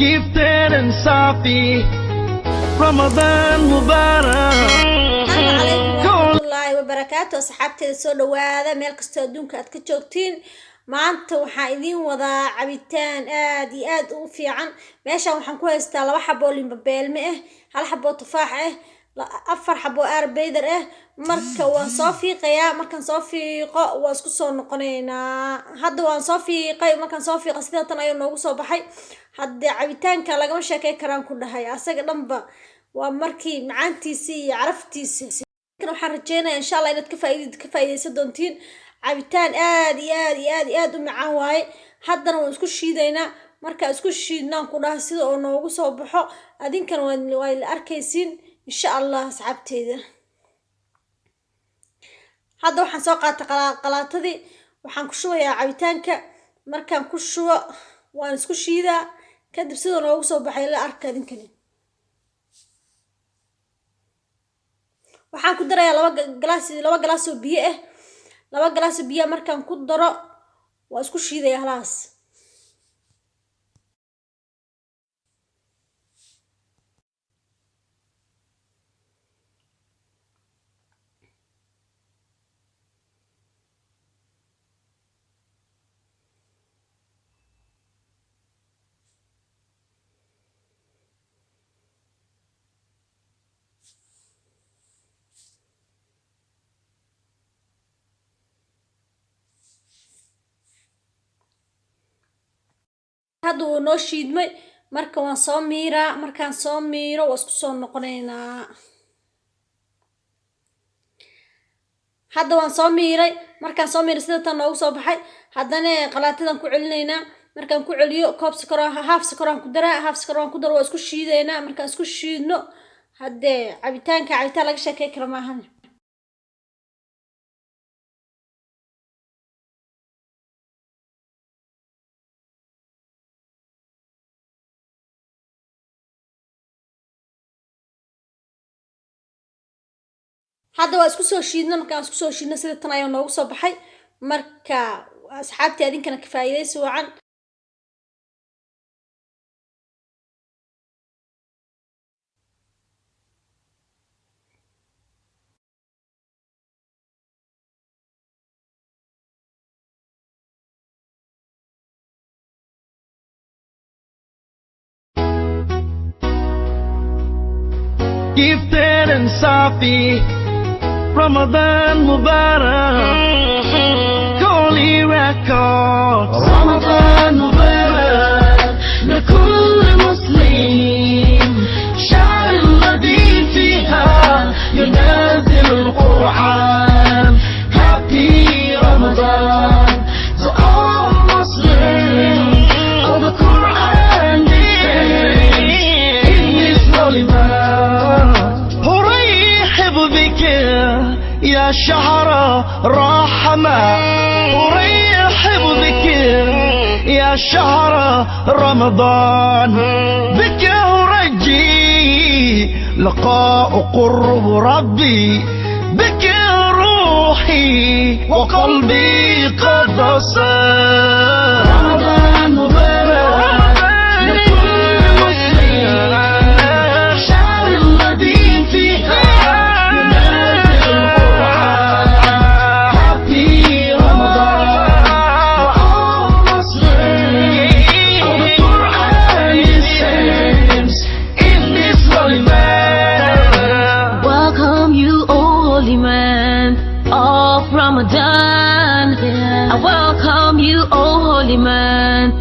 gifted and Safi Ramadan Mubarak waraxmatullaahi wabarakaatu asxaabteeda soo dhawaada meel kasta adduunka aad ka joogtiin maanta waxaan idin wadaa cabitaan aad iyo aad u fiican meeshan waxaan ku haystaa 2 xabo limba beelme ah 1 xabo tufaax ah 4 xabo arbeeder ah marka waan soo fiiqayaa markaan soo fiiqo waan isku soo noqonaynaa hadda waan soo fiiqay markaan soo fiiqo sida tan ayuu noogu soo baxay hadda cabitaanka lagama sheekay karaan ku dhahay asaga dhanba waa markii macaantiisa iyo caraftiisa waxaan rajeynayaa insha Allah inaad ka faa'iideysan doontiin cabitaan aad iyo aad u macaan waaye haddana waan isku shiidaynaa marka isku shiidnaan ku dhahay sida oo noogu soo baxo adinkan waa la arkaysiin insha Allah asxaabteeda hadda waxaan soo qaatay qalaatadii waxaan ku shubayaa cabitaanka markaan ku shubo waan isku shiidaa kadib sida noogu soo baxay la arka adinkan waxaan ku darayaa 2 galaas oo biyo ah 2 galaas oo biyo markaan ku daro waa isku shiidayaa halaas hadda wuu noo shiidmay marka waan soo miiraa markaan soo miiro waa isku soo noqonaynaa hadda waan soo miiray markaan soo miiray sida tan noogu soo baxay haddana qalaatadan ku celinaynaa markaan ku celiyo koob sakor half sakor aan ku daraa half sakor aan ku daro waa isku shiidaynaa markaan isku shiidno hadde cabitaanka cabitaan laga sheekay karo maahan hadda waa isku soo shiidna markaan isku soo shiidna sida tan ayuu noogu soo baxay marka asxaabtii adinkana ka faa'iideysi wacan gifted and Safi Ramadan Mubarak Holy Records Ramadan Mubarak لكل مسلم شعر الذي فيها ينزل القرآن Happy Ramadan to all Muslims of the Quran in this holy month أرحب بك يا شهر رحمة أرحب بك يا شهر رمضان بك أرجي لقاء قرب ربي بك روحي وقلبي قد صار رمضان مبارك لكل مسلم شهر الذي فيها Ramadan, I welcome you, oh holy man.